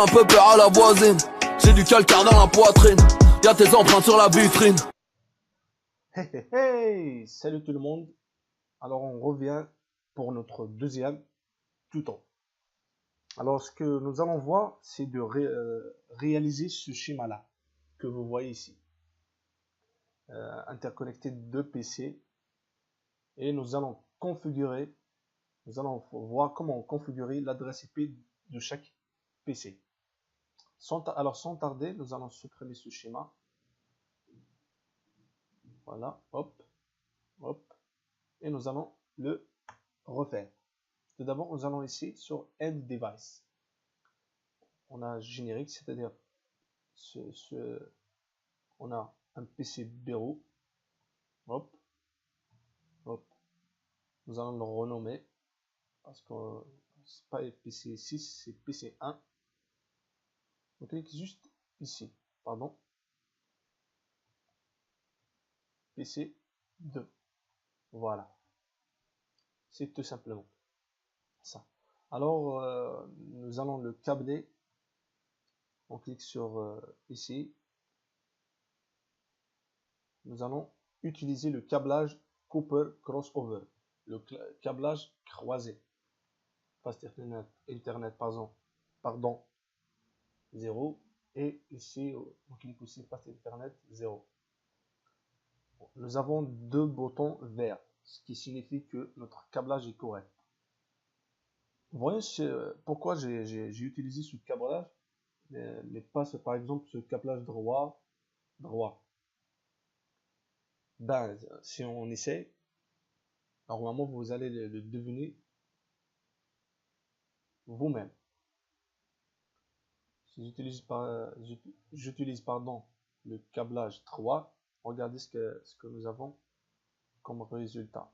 un peu peur à la voisine. J'ai du calcaire dans la poitrine. Y'a tes empreintes sur la vitrine. Hey, hey, hey! Salut tout le monde. Alors on revient pour notre deuxième tuto. Alors ce que nous allons voir, c'est de réaliser ce schéma-là que vous voyez ici. Interconnecter deux PC et nous allons voir comment configurer l'adresse IP de chaque PC. Alors sans tarder, nous allons supprimer ce schéma. Voilà, hop, hop, et nous allons le refaire. Tout d'abord, nous allons ici sur End Device. On a générique, c'est-à-dire on a un PC bureau. Hop, hop. Nous allons le renommer parce que c'est pas PC 6, c'est PC 1. On clique juste ici, pardon. PC 2. Voilà. C'est tout simplement ça. Alors, nous allons le câbler. On clique sur ici. Nous allons utiliser le câblage Copper Crossover, le câblage croisé. Fast Internet, pardon, 0. Et ici, on clique aussi Fast Internet 0. Nous avons deux boutons verts, ce qui signifie que notre câblage est correct. Vous voyez pourquoi j'ai utilisé ce câblage, mais pas par exemple ce câblage droit. Ben, si on essaie, normalement vous allez le deviner vous-même. Si j'utilise pardon le câblage 3, regardez ce que nous avons comme résultat.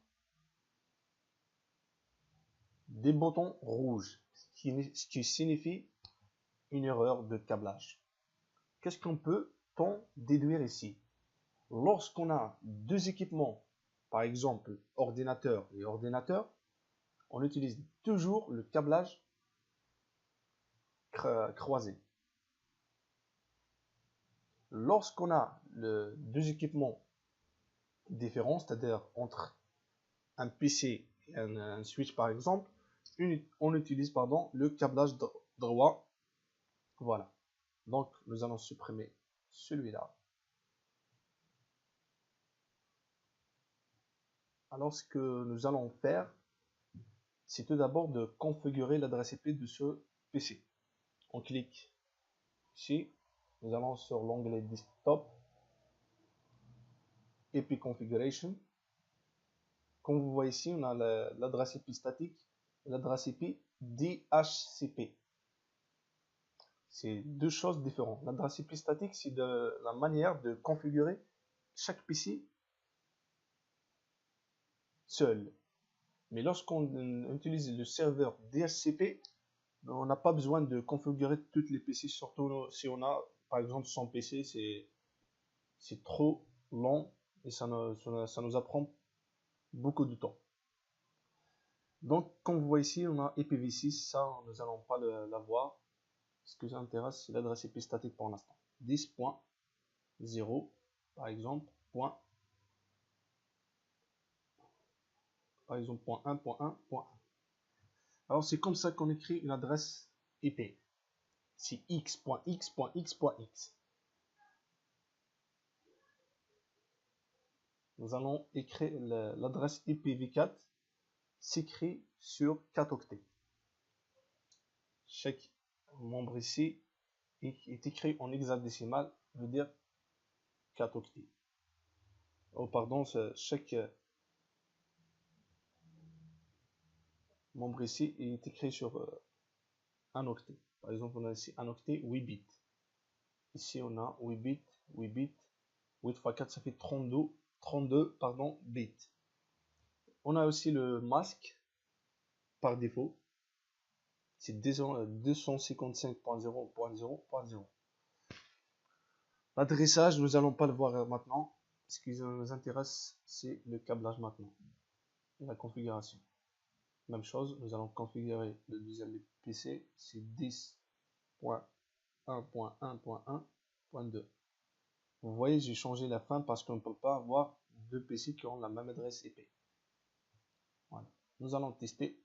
Des boutons rouges, ce qui signifie une erreur de câblage. Qu'est-ce qu'on peut-on déduire ici? Lorsqu'on a deux équipements, par exemple ordinateur et ordinateur, on utilise toujours le câblage croisé. Lorsqu'on a deux équipements différents, c'est-à-dire entre un PC et un switch par exemple, on utilise le câblage droit. Voilà. Donc nous allons supprimer celui-là. Alors ce que nous allons faire, c'est tout d'abord de configurer l'adresse IP de ce PC. On clique ici, nous allons sur l'onglet Desktop, IP Configuration. Comme vous voyez ici, on a l'adresse IP statique et l'adresse IP DHCP. C'est deux choses différentes. L'adresse IP statique, c'est la manière de configurer chaque PC seul. Mais lorsqu'on utilise le serveur DHCP, on n'a pas besoin de configurer toutes les PC, surtout si on a par exemple 100 PC, c'est trop long et ça nous apprend beaucoup de temps. Donc comme vous voyez ici, on a IPv6, ça nous n'allons pas l'avoir. Ce que ça intéresse, c'est l'adresse IP statique pour l'instant. 10.0 par exemple, .1.1.1. Alors c'est comme ça qu'on écrit une adresse IP. C'est x.x.x.x. Nous allons écrire l'adresse IPv4 s'écrit sur 4 octets. Chaque membre ici est écrit en hexadécimal, veut dire 4 octets. Oh pardon, chaque membre ici est écrit sur un octet. Par exemple, on a ici un octet 8 bits. Ici, on a 8 bits, 8 bits. 8 x 4, ça fait 32 bits. On a aussi le masque par défaut. C'est 255.0.0.0. L'adressage, nous n'allons pas le voir maintenant. Ce qui nous intéresse, c'est le câblage maintenant. Et la configuration. Même chose, nous allons configurer le deuxième PC, c'est 10.0 1.1.1.2. Vous voyez, j'ai changé la fin parce qu'on ne peut pas avoir deux PC qui ont la même adresse IP. Voilà. Nous allons tester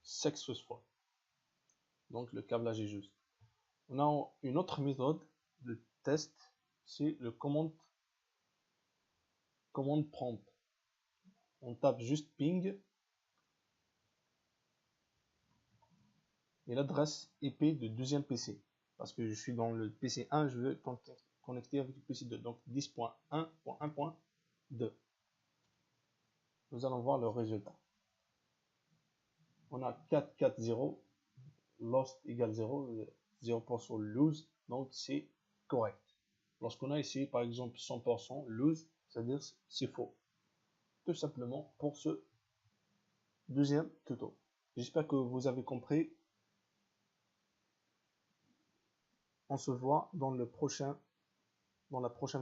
successful. Donc le câblage est juste. On a une autre méthode de test, c'est le commande prompt. On tape juste ping et l'adresse IP de deuxième PC. Parce que je suis dans le PC 1, je veux connecter avec le PC 2. Donc 10.1.1.2. Nous allons voir le résultat. On a 440, lost égale 0, 0% lose, donc c'est correct. Lorsqu'on a ici par exemple 100% lose, c'est-à-dire c'est faux. Tout simplement pour ce deuxième tuto. J'espère que vous avez compris. On se voit dans la prochaine vidéo.